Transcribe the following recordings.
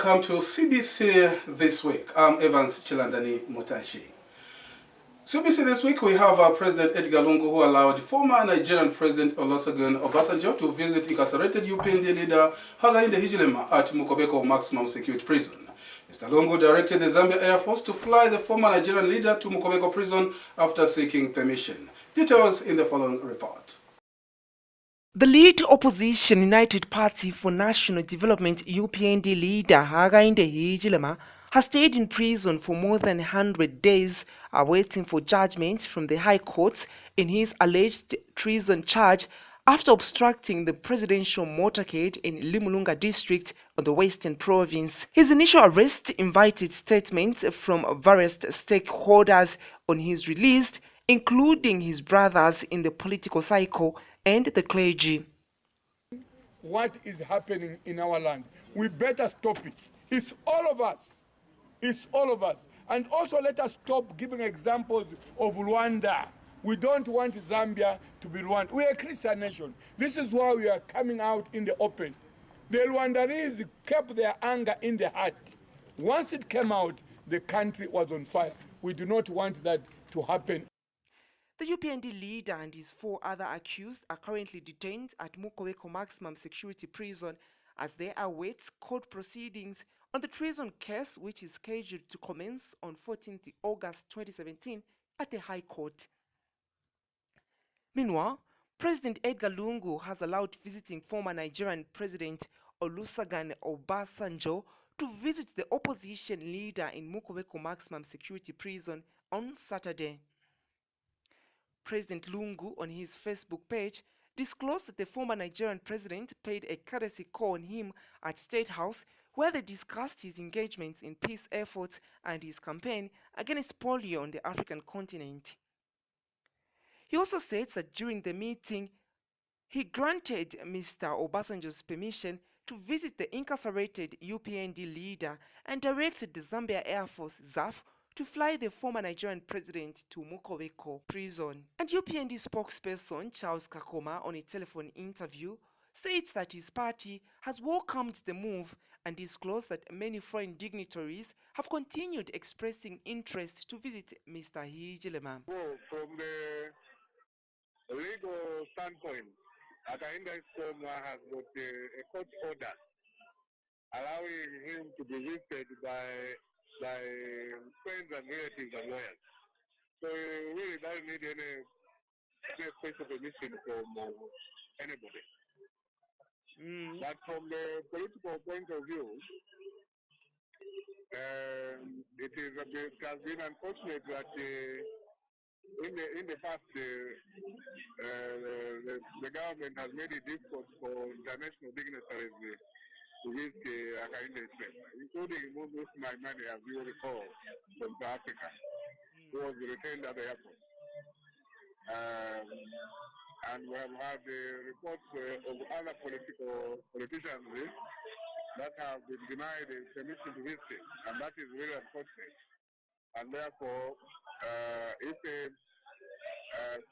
welcome to CBC This Week. I'm Evans Chilandani Mutashi. CBC This Week, we have President Edgar Lungu, who allowed former Nigerian President Olusegun Obasanjo to visit incarcerated UPND leader Hakainde Hichilema at Mukobeko Maximum Security Prison. Mr. Lungu directed the Zambia Air Force to fly the former Nigerian leader to Mukobeko Prison after seeking permission. Details in the following report. The lead opposition United Party for National Development UPND leader Hakainde Hichilema has stayed in prison for more than 100 days, awaiting for judgment from the High Court in his alleged treason charge after obstructing the presidential motorcade in Limulunga district of the Western Province. His initial arrest invited statements from various stakeholders on his release, including his brothers in the political cycle and the clergy. What is happening in our land? We better stop it. It's all of us. It's all of us. And also let us stop giving examples of Rwanda. We don't want Zambia to be Rwanda. We are a Christian nation. This is why we are coming out in the open. The Rwandese kept their anger in the heart. Once it came out, the country was on fire. We do not want that to happen. The UPND leader and his 4 other accused are currently detained at Mukobeko Maximum Security Prison as they await court proceedings on the treason case, which is scheduled to commence on 14th August 2017 at the High Court. Meanwhile, President Edgar Lungu has allowed visiting former Nigerian President Olusegun Obasanjo to visit the opposition leader in Mukobeko Maximum Security Prison on Saturday. President Lungu, on his Facebook page, disclosed that the former Nigerian president paid a courtesy call on him at State House, where they discussed his engagements in peace efforts and his campaign against polio on the African continent. He also said that during the meeting, he granted Mr. Obasanjo's permission to visit the incarcerated UPND leader and directed the Zambia Air Force ZAF to fly the former Nigerian president to Mukobeko prison. And UPND spokesperson Charles Kakoma, on a telephone interview, said that his party has welcomed the move and disclosed that many foreign dignitaries have continued expressing interest to visit Mr. Hichilema. Well, from the legal standpoint, Hakainde has got a court order allowing him to be visited by friends and relatives and lawyers. So he really doesn't need any special permission from anybody. But from the political point of view, it has been unfortunate that in the past the government has made it difficult for international dignitaries to visit Hakainde, including Moses Maimane, as you recall, from South Africa, who was retained at the airport. And we have had reports of other politicians that have been denied permission to visit, and that is very unfortunate. And therefore, if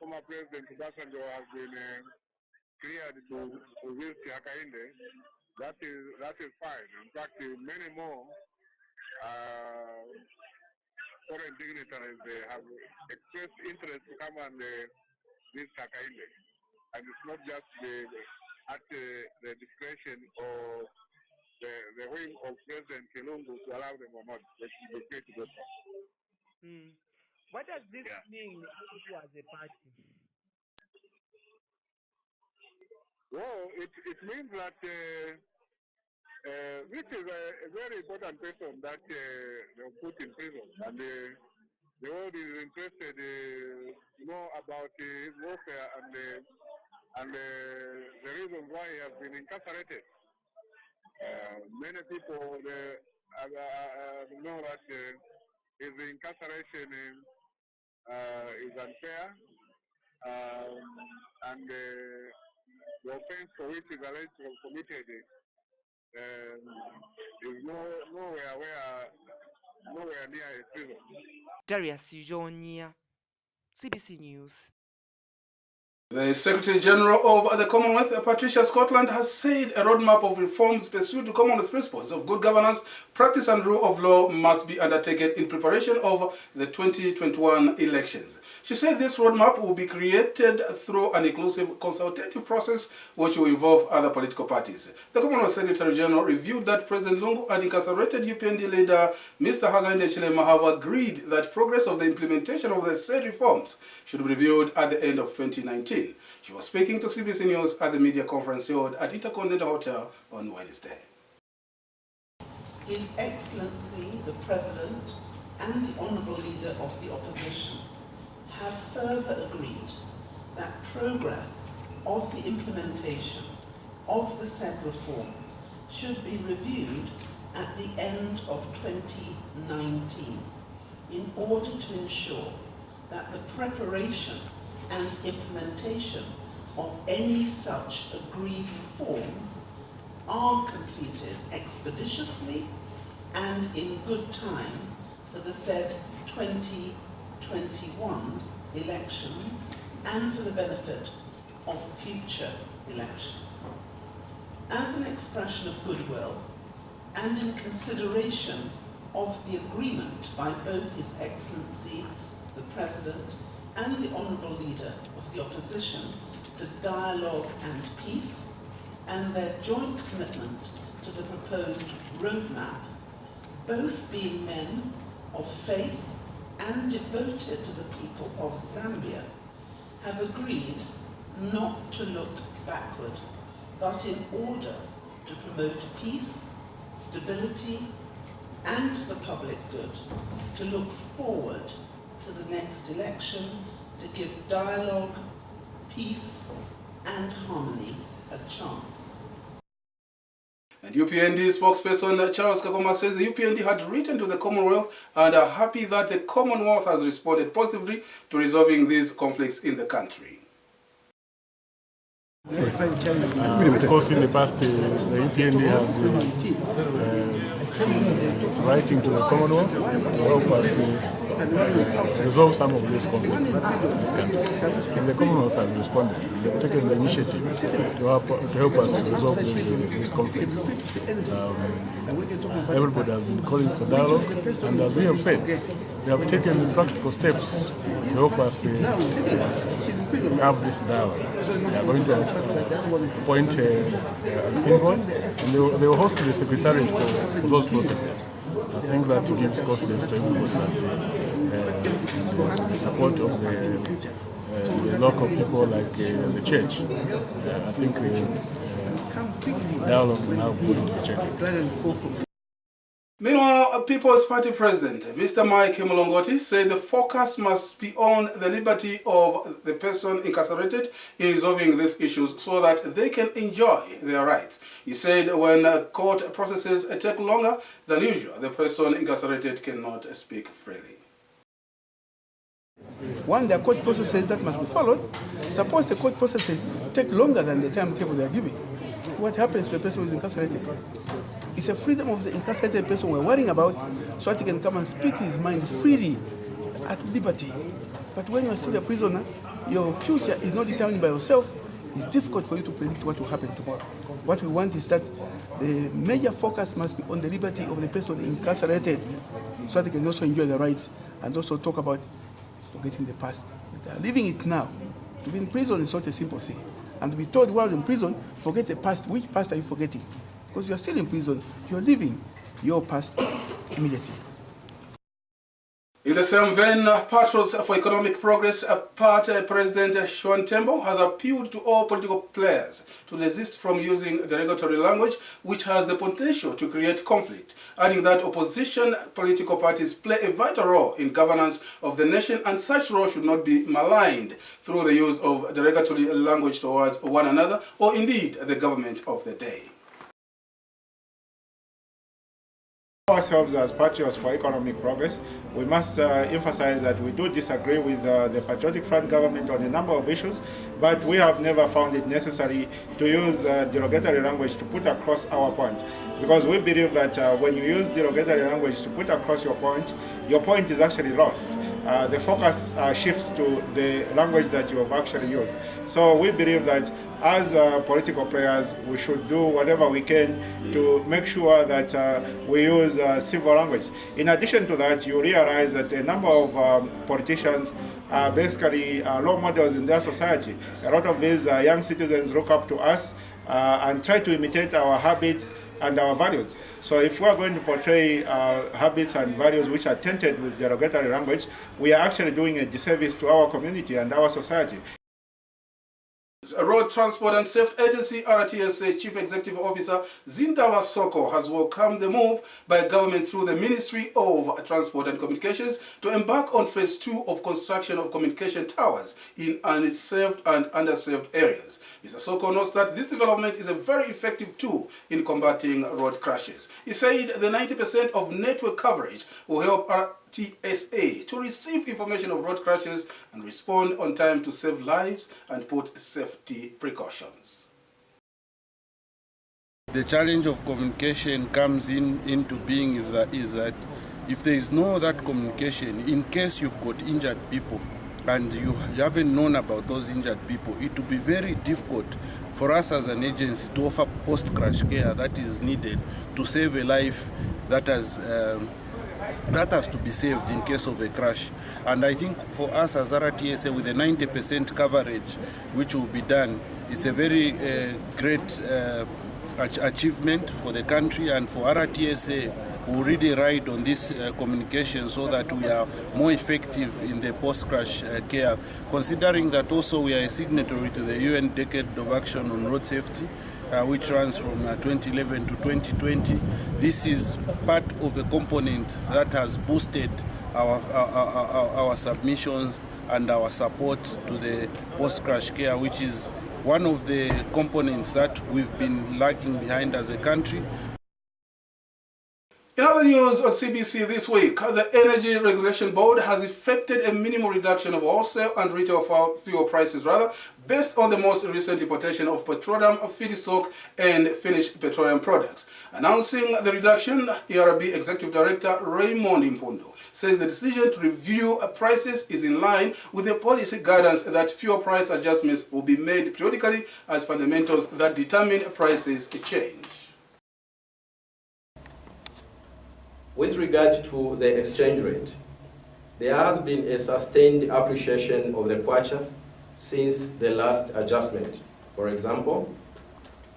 former President Obasanjo has been cleared to visit Hakainde, that is fine. In fact, many more foreign dignitaries have expressed interest to come and visit Hakainde. And it's not just at the discretion of the whim of President Lungu to allow them or not. They should be free to go. What does this mean to you as a party? Well, it means that this is a very important person that they put in prison, and the world is interested to know about his welfare and the reasons why he has been incarcerated. Many people know that his incarceration is unfair, and the offense for which is alleged to have committed is nowhere near a prison. Darius Ujonia, CBC News. The Secretary General of the Commonwealth, Patricia Scotland, has said a roadmap of reforms pursuant to Commonwealth principles of good governance, practice and rule of law must be undertaken in preparation of the 2021 elections. She said this roadmap will be created through an inclusive consultative process which will involve other political parties. The Commonwealth Secretary General reviewed that President Lungu and incarcerated UPND leader Mr. Hakainde Hichilema have agreed that progress of the implementation of the said reforms should be reviewed at the end of 2019. She was speaking to CBC News at the media conference held at Intercontinental Hotel on Wednesday. His Excellency the President and the Honourable Leader of the Opposition have further agreed that progress of the implementation of the said reforms should be reviewed at the end of 2019 in order to ensure that the preparation and implementation of any such agreed reforms are completed expeditiously and in good time for the said 2021 elections and for the benefit of future elections. As an expression of goodwill and in consideration of the agreement by both His Excellency the President and the Honourable Leader of the Opposition to dialogue and peace, and their joint commitment to the proposed roadmap, both being men of faith and devoted to the people of Zambia, have agreed not to look backward, but in order to promote peace, stability, and the public good, to look forward to the next election, to give dialogue, peace, and harmony a chance. And UPND spokesperson Charles Kagoma says the UPND had written to the Commonwealth and are happy that the Commonwealth has responded positively to resolving these conflicts in the country. Of course, in the past, the UPND has been writing to the Commonwealth to help us resolve some of these conflicts in this country. And the Commonwealth has responded. They have taken the initiative to help us resolve these conflicts. Everybody has been calling for dialogue, and as we have said, they have taken practical steps to help us have this dialogue. They are going to appoint an envoy, and they will host the secretariat for those processes. I think that gives confidence to everybody that the support of the local people like the church, I think dialogue now going to be checked. Meanwhile, People's Party President Mr. Mike Mulongoti said the focus must be on the liberty of the person incarcerated in resolving these issues so that they can enjoy their rights. He said when court processes take longer than usual, the person incarcerated cannot speak freely. One, there are court processes that must be followed. Suppose the court processes take longer than the timetable they are giving. What happens to the person who is incarcerated? It's a freedom of the incarcerated person we're worrying about so that he can come and speak his mind freely at liberty. But when you're still a prisoner, your future is not determined by yourself. It's difficult for you to predict what will happen tomorrow. What we want is that the major focus must be on the liberty of the person incarcerated so that they can also enjoy their rights and also talk about forgetting the past. They are living it now. To be in prison is not a simple thing. And to be told while in prison, forget the past. Which past are you forgetting? Because you are still in prison. You are living your past immediately. In the same vein, Patriots for Economic Progress Party President Sean Tembo has appealed to all political players to desist from using derogatory language which has the potential to create conflict, adding that opposition political parties play a vital role in governance of the nation and such role should not be maligned through the use of derogatory language towards one another or indeed the government of the day. ourselves as Patriots for Economic Progress, we must emphasize that we do disagree with the Patriotic Front government on a number of issues, but we have never found it necessary to use derogatory language to put across our point. Because we believe that when you use derogatory language to put across your point is actually lost. The focus shifts to the language that you have actually used. So we believe that as political players, we should do whatever we can to make sure that we use civil language. In addition to that, you realize that a number of politicians are basically role models in their society. A lot of these young citizens look up to us and try to imitate our habits and our values. So if we are going to portray habits and values which are tainted with derogatory language, we are actually doing a disservice to our community and our society. Road Transport and Safety Agency RTSA Chief Executive Officer Zindawa Soko has welcomed the move by government through the Ministry of Transport and Communications to embark on phase 2 of construction of communication towers in unserved and underserved areas. Mr. Soko notes that this development is a very effective tool in combating road crashes. He said the 90% of network coverage will help RTSA to receive information of road crashes and respond on time to save lives and put safety precautions. The challenge of communication comes into being is that if there is no that communication, in case you've got injured people and you haven't known about those injured people, it will be very difficult for us as an agency to offer post-crash care that is needed to save a life that has to be saved in case of a crash. And I think for us as RTSA, with a 90% coverage which will be done, it's a very great achievement for the country, and for RTSA who really ride on this communication so that we are more effective in the post-crash care, considering that also we are a signatory to the UN Decade of Action on Road Safety, which runs from 2011 to 2020. This is part of a component that has boosted our submissions and our support to the post-crash care, which is one of the components that we've been lagging behind as a country. In other news on CBC this week, the Energy Regulation Board has effected a minimal reduction of wholesale and retail fuel prices, based on the most recent importation of petroleum feedstock and finished petroleum products. Announcing the reduction, ERB Executive Director Raymond Impundo says the decision to review prices is in line with the policy guidance that fuel price adjustments will be made periodically as fundamentals that determine prices change. With regard to the exchange rate, there has been a sustained appreciation of the kwacha since the last adjustment. For example,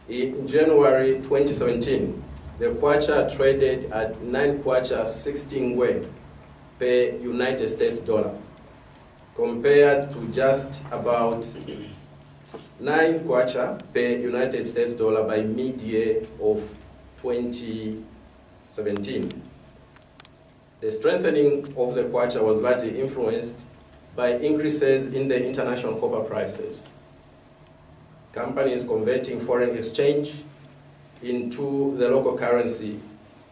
in January 2017, the kwacha traded at 9 kwacha 16 ngwe per United States dollar, compared to just about 9 kwacha per United States dollar by mid-year of 2017. The strengthening of the kwacha was largely influenced by increases in the international copper prices. Companies converting foreign exchange into the local currency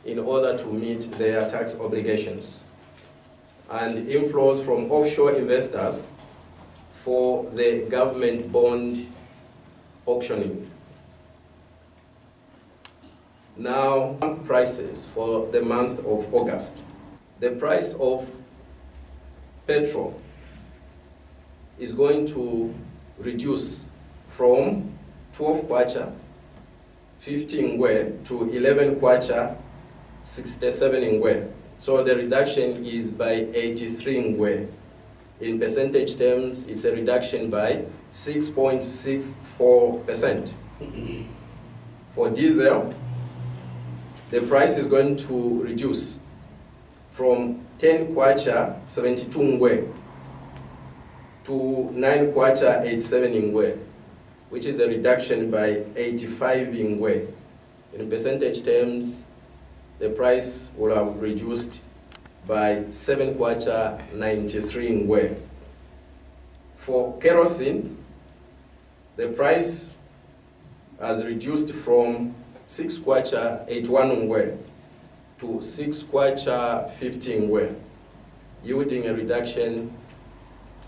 in order to meet their tax obligations, and inflows from offshore investors for the government bond auctioning. Now, prices for the month of August. The price of petrol is going to reduce from 12 kwacha 15 ngwe to 11 kwacha 67 ngwe. So the reduction is by 83 ngwe. In percentage terms, it's a reduction by 6.64%. For diesel, the price is going to reduce from 10 kwacha 72 ngwe to 9 kwacha 87 ngwe, which is a reduction by 85 ngwe. In percentage terms, the price will have reduced by 7 kwacha 93 ngwe. For kerosene, the price has reduced from 6 kwacha 81 ngwe to to 6 kwacha 50 ngwe, yielding a reduction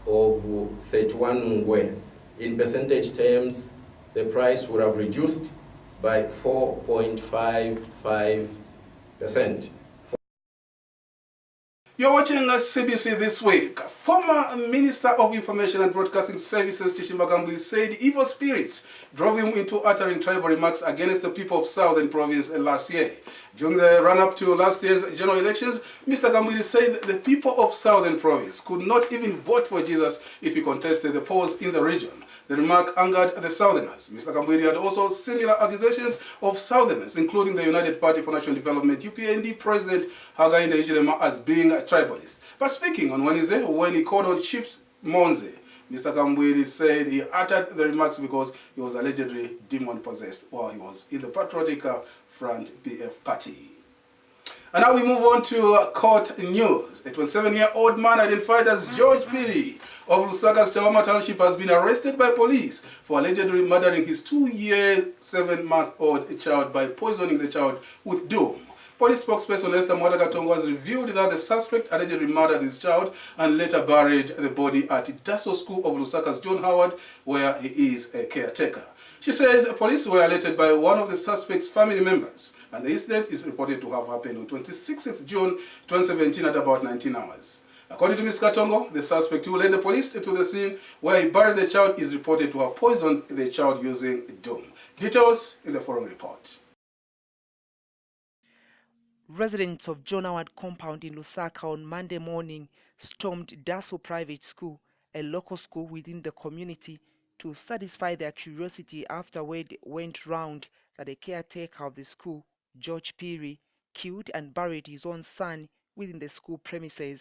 of 31 ngwe. In percentage terms, the price would have reduced by 4.55%. You're watching CBC This Week. Former Minister of Information and Broadcasting Services Chishimba Kambwili said evil spirits drove him into uttering tribal remarks against the people of Southern Province last year. During the run-up to last year's general elections, Mr. Kambwili said the people of Southern Province could not even vote for Jesus if he contested the polls in the region. The remark angered the Southerners. Mr. Kambwili had also similar accusations of Southerners, including the United Party for National Development, UPND President Hakainde Hichilema, as being a tribalist. But speaking on Wednesday, when he called on Chief Monze, Mr. Kambwili said he uttered the remarks because he was allegedly demon-possessed while he was in the Patriotic Front PF party. And now we move on to court news. A 27-year-old man identified as George Piri of Lusaka's Chawama Township has been arrested by police for allegedly murdering his 2-year, 7-month-old child by poisoning the child with doom. Police spokesperson Esther Mwatakatongo has revealed that the suspect allegedly murdered his child and later buried the body at Daso School of Lusaka's John Howard, where he is a caretaker. She says police were alerted by one of the suspect's family members, and the incident is reported to have happened on 26th June 2017 at about 19 hours. According to Ms. Katongo, the suspect who led the police to the scene where he buried the child is reported to have poisoned the child using doom. Details in the following report. Residents of John Howard compound in Lusaka on Monday morning stormed Daso Private School, a local school within the community, to satisfy their curiosity after word went round that a caretaker of the school, George Piri, killed and buried his own son within the school premises.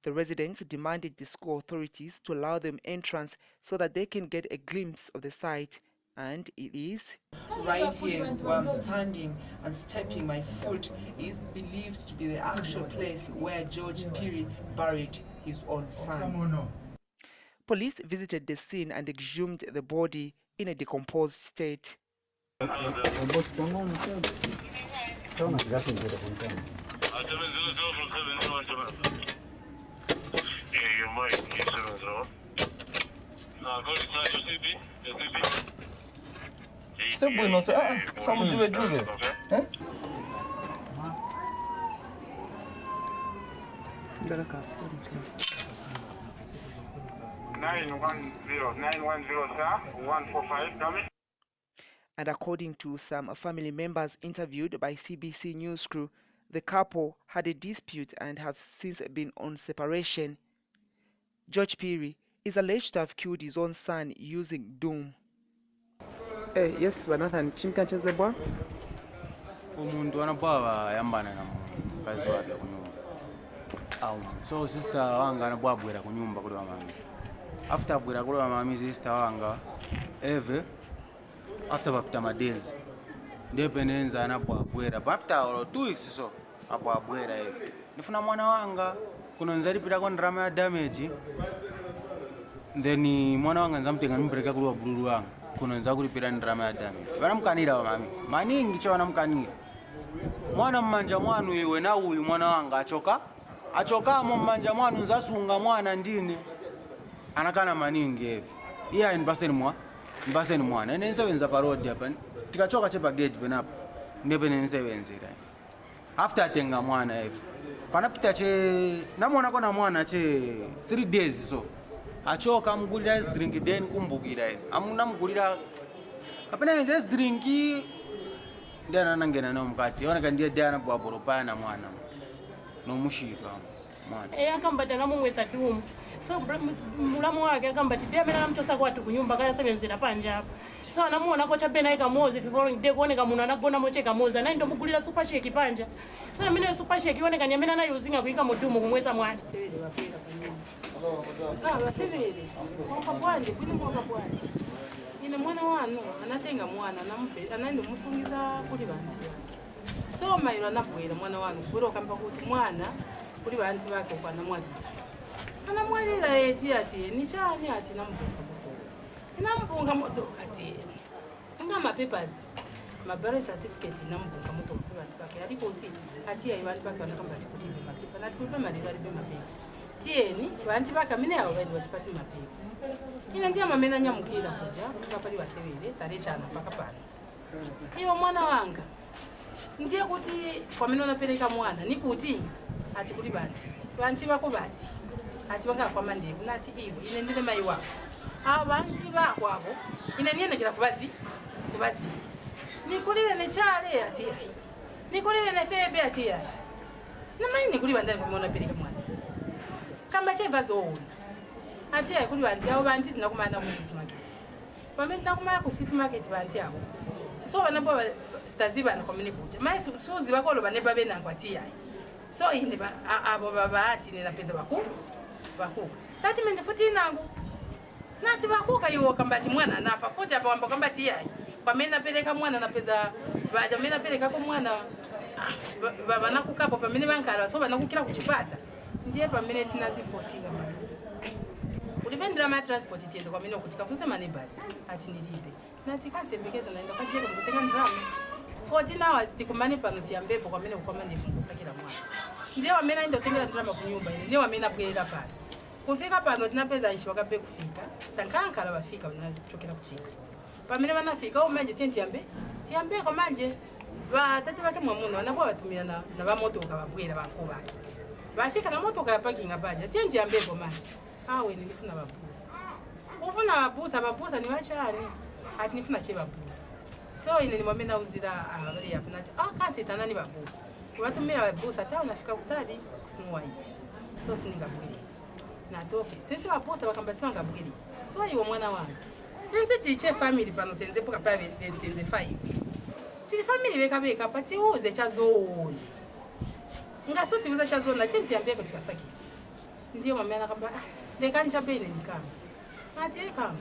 The residents demanded the school authorities to allow them entrance so that they can get a glimpse of the site, and it is right here where I'm standing and stepping my foot is believed to be the actual place where George Piri buried his own son. Police visited the scene and exhumed the body in a decomposed state. And according to some family members interviewed by CBC News Crew, the couple had a dispute and have since been on separation. George Piri is alleged to have killed his own son using doom. Yes, Vanathan, chimkanchezebwa. Umuntu anabwa yambana na mukazi wake kunyumba. So sister wanga anabwabwera kunyumba kuli wa mami. After abwera kuli wa mami sister wanga eve after bapita madezi. Ndepenenza anabwabwera. Bapita 2 weeks so abwabwera eve. Nifuna mwana wanga kuno nzalipira kwa ndrama ya damage. Then mwana wanga nzamtenga nimbreka kuli wa bululu wanga. Kuno nzakulipira ndrama ya damage. Vanamkanira wa mami. Maningi cho vanamkanira. Mwana mmanja mwanu iwe na uyu mwana wanga achoka mo mmanja mwanu nzasunga mwana ndine anakana maningi hivi iya nibaseni mwana ene nsebenza pa road hapa tikachoka chepa gate penapa ndebe nsebenzira after atenga mwana hivi panapita che namona kona mwana che 3 days so achoka amgulira drink then kumbukira ene amnamgulira kapena nze drink ndana nangena no mkati ona kandiye dana bwaboro pana mwana no mushika mwana akambata namumwesa dumu so mulamu wake akambati demena namchosa kwatu kunyumba kaya sebenzera panja hapa so anamuona ko chabena ikamozi fivoro ndide kuoneka munhu anagona mocheka moza nani ndomugulira super shake panja so amene super shake ioneka nyamena nayo uzinga kuika mudumu kumwesa mwana basevere kwabwanje kuni kwabwanje ine mwana wanu anatenga mwana nampe anani musungiza kuli bantu so mairo anabwera mwana wanu buro kamba kuti mwana kuli bantu bake kwana mwana anamwalira ati ni chani ati nampunga modoka ati nga papers mabirth certificate namubunga moto kwa bantu bake ariko uti ati yayi bantu bake wanakamba ati kulibe mapepa nati kulibe maliro alibe mapepa tieni bantu bake amene yawo bandi batipasi mapepa ina ndiye mamena nyamukira kuja kusika pali wasewere taretana paka pano iyo mwana wanga ndiye kuti kwamene unapereka mwana nikuti ati kuli bantu bako bati ati wanga kwa mandevu nati iwe ine ndine mai wako abantu bako abo ine niyenekera kubazi nikulire ne chale ati yayi nikulire ne febe ati yayi namayi nikuliba ndani kumona pereka mwana kamba cheva zoona ati yayi kuli bantu abo bantu tinakumana ku city market pamene tinakumana ku city market bantu abo so banabo taziba na komene buja mai suzi bakolo bane babe nangu ati yayi so ine abo baba ati nina pesa bakuka statement futi nangu nati bakuka yo kambati mwana nafa futi apa wamba kambati yayi pamene napereka mwana na pesa baja mena pereka ko mwana baba nakukapo pamene bankala so banakukira kuchipata ndiye pamene tinazifosika mama ulibendera ma transport tiende kwa mene ukuthi kafunse mane basi ati nilibe nati kasembekeza naenda kwa jeko mkutenga ndrama 14 hours tikumane pano tiambepo kwa mene ukoma ndiye mkusakira mwana ndiye wamena ndo tengera ndrama kunyumba ile ndiye wamena bwera pano kufika pano tinapeza ishi wakabe kufika tankankala bafika unachokera kuchichi pamene banafika umanje tiambe kwa manje batati bake mwamuno nabo batumira na bamotoka babwera bankubaki bafika na motoka ya parking abaja tiambe kwa manje awe nilifuna babusa ufuna babusa ni wachani ati nifuna che babusa so ine ni mwamena uzira abari ya kunati kansi tanani babusa kubatumira babusa tawo nafika kutali Snow White so siningabwiri natoke sisi babusa bakambasiwa ngabwiri so iwo mwana wangu since tiche family pano tenze poka pa tenze 5 ti family beka pati uze chazoni ngasuti uze chazoni tinti yambeko tikasaki ndiye mama nakamba leka nchabe ine nikamba ati kama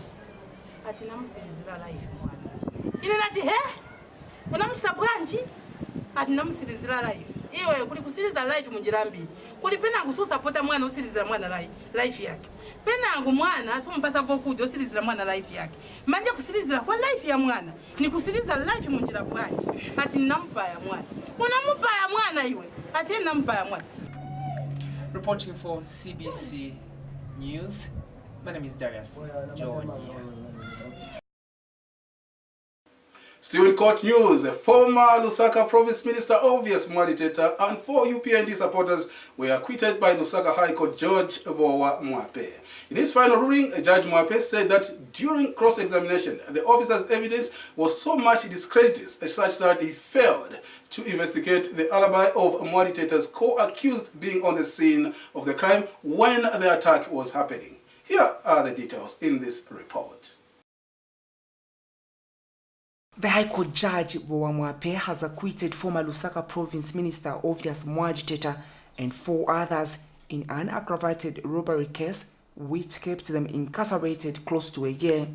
ati namusizira life mwana ine nati unamshita branchi ati namusizira life iwe kuli kusiriza life munjirambi kuli pena kusupport mwana usirizira mwana life yake penangu mwana asompasa vokuti osirizira mwana life yake manje kusirizira kwa life ya mwana ni kusiriza life munjira bwanji ati nampaya mwana unampaya mwana iwe ati nampaya mwana. Reporting for CBC News, my name is Darius John. Still in court news, former Lusaka Province Minister Obvious Mwaliteta and 4 UPND supporters were acquitted by Lusaka High Court Judge Bowa Mwape. In his final ruling, Judge Mwape said that during cross-examination, the officer's evidence was so much discredited such that he failed to investigate the alibi of Mwaliteta's co-accused being on the scene of the crime when the attack was happening. Here are the details in this report. The High Court Judge Bowa Mwape has acquitted former Lusaka Province Minister Obvious Mwaliteta and 4 others in an aggravated robbery case which kept them incarcerated close to a year.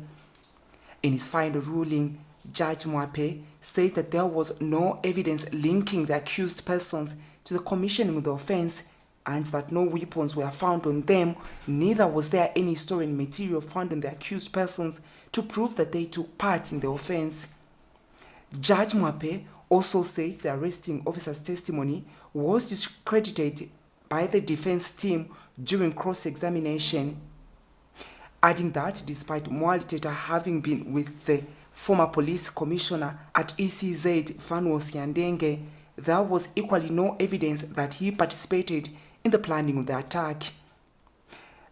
In his final ruling, Judge Mwape said that there was no evidence linking the accused persons to the commissioning of the offense and that no weapons were found on them, neither was there any stolen material found on the accused persons to prove that they took part in the offense. Judge Mwape also said the arresting officer's testimony was discredited by the defense team during cross-examination, adding that despite Mwaliteta having been with the former police commissioner at ECZ Fanuel Siandenge, there was equally no evidence that he participated in the planning of the attack.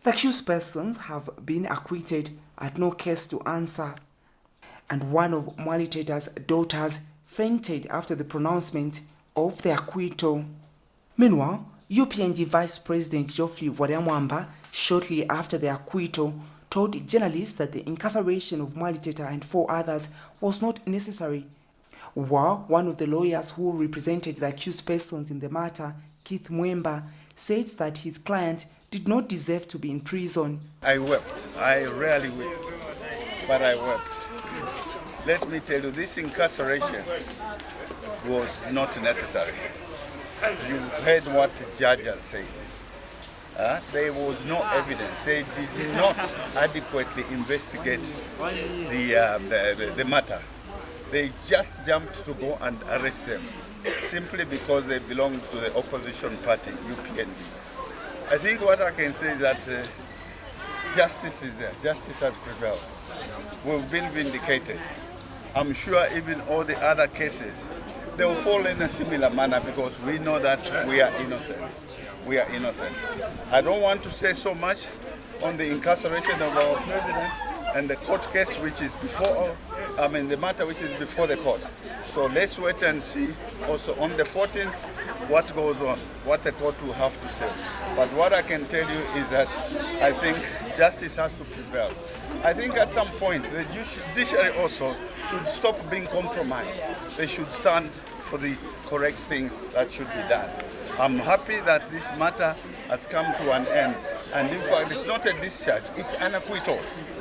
The accused persons have been acquitted, had no case to answer, and one of Mwaliteta's daughters fainted after the pronouncement of the acquittal. Meanwhile, UPND Vice President Geoffrey Wadamwamba, shortly after the acquittal, told journalists that the incarceration of Mwaliteta and 4 others was not necessary, while one of the lawyers who represented the accused persons in the matter, Keith Mwemba, said that his client did not deserve to be in prison. I wept. I rarely weep, but I wept. Let me tell you, this incarceration was not necessary. You heard what the judge has said. There was no evidence. They did not adequately investigate the matter. they just jumped to go and arrest them simply because they belong to the opposition party, UPND. I think what I can say is that justice is there. Justice has prevailed. We've been vindicated. I'm sure even all the other cases, they will fall in a similar manner because we know that we are innocent. We are innocent. I don't want to say so much on the incarceration of our president and the court case which is before, the matter which is before the court. So let's wait and see also on the 14th what goes on, what the court will have to say. But what I can tell you is that I think justice has to prevail. I think at some point the judiciary also should stop being compromised. They should stand for the correct things that should be done. I'm happy that this matter has come to an end. And in fact, it's not a discharge, it's an acquittal.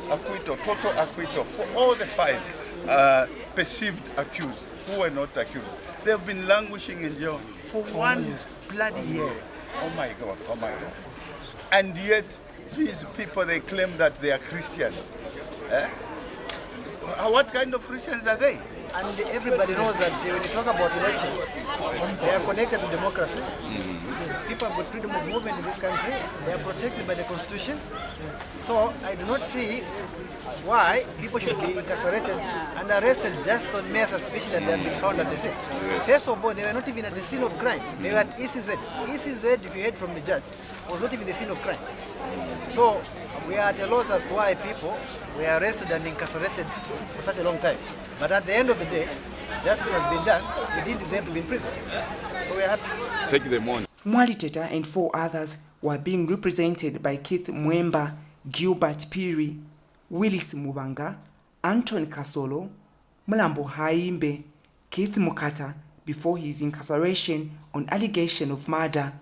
Acquittal, total acquittal for all the 5 perceived accused who were not accused. They've been languishing in jail for 1 bloody year. Oh my God, oh my God. And yet, these people, they claim that they are Christians. What kind of Christians are they? And everybody knows that when you talk about elections, they are connected to democracy. People have got freedom of movement in this country. They are protected by the Constitution. So I do not see why people should be incarcerated and arrested just on mere suspicion that they have been found at the scene. First of all, they were not even at the scene of crime. They were at ECZ. ECZ, if you heard from the judge, was not even the scene of crime. So we are at a loss as to why people were arrested and incarcerated for such a long time. But at the end of the day, justice has been done. They didn't deserve to be in prison. So we are happy. Take them on. Mwaliteta and 4 others were being represented by Keith Mwemba, Gilbert Piri, Willis Mubanga, Anton Kasolo, Mulambo Haimbe, Keith Mukata before his incarceration on allegation of murder.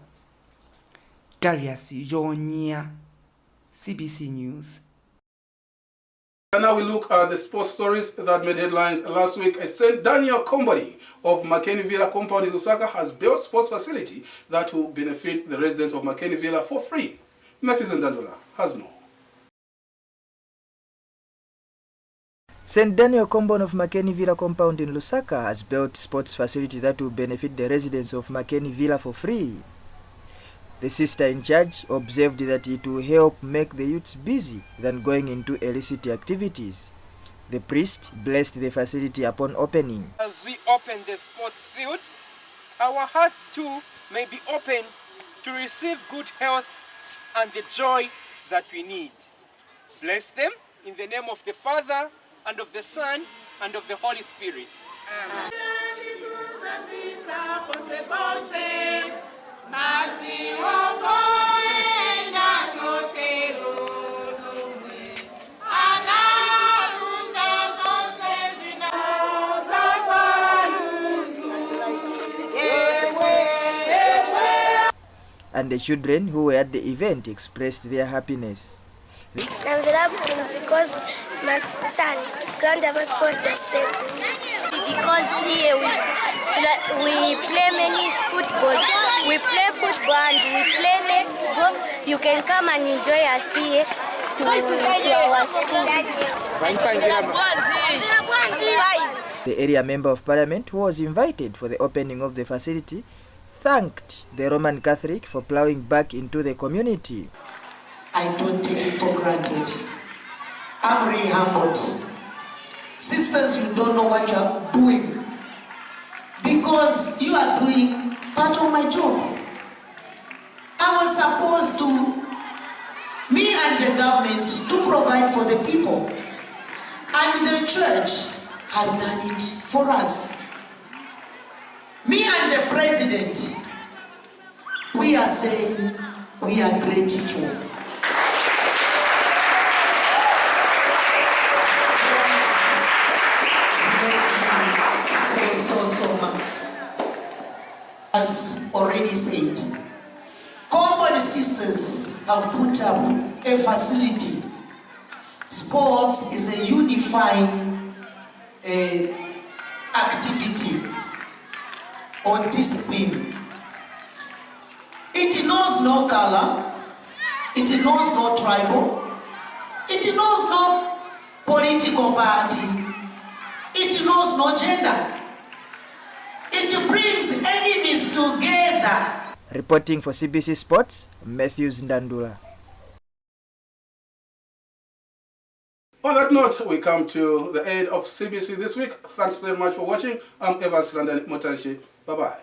Darius Jonia, CBC News. And now we look at the sports stories that made headlines last week. St. Daniel Company of Makeni Villa compound in Lusaka has built a sports facility that will benefit the residents of Makeni Villa for free. Memphis Ndandola has more. St. Daniel Compound of Makeni Villa compound in Lusaka has built a sports facility that will benefit the residents of Makeni Villa for free. The sister in charge observed that it will help make the youths busy than going into illicit activities. The priest blessed the facility upon opening. As we open the sports field, our hearts too may be open to receive good health and the joy that we need. Bless them in the name of the Father, and of the Son, and of the Holy Spirit. Amen. And the children who were at the event expressed their happiness. I'm very happy because my grandmother sports are safe. Because here we play many football. We play football and we play netball. You can come and enjoy us here to our school. The area member of parliament who was invited for the opening of the facility thanked the Roman Catholic for plowing back into the community. I don't take it for granted. I'm really humbled. Sisters, you don't know what you're doing because you are doing part of my job. I was supposed to, me and the government, to provide for the people. And the church has done it for us. Me and the president, we are saying we are grateful. So much. As already said, Common Sisters have put up a facility. Sports is a unifying activity or discipline. It knows no color, it knows no tribal, it knows no political party, It knows no gender. It brings enemies together. Reporting for CBC Sports, Matthews Ndandula. On that note, we come to the end of CBC this week. Thanks very much for watching. I'm Evans London Motanshi. Bye-bye.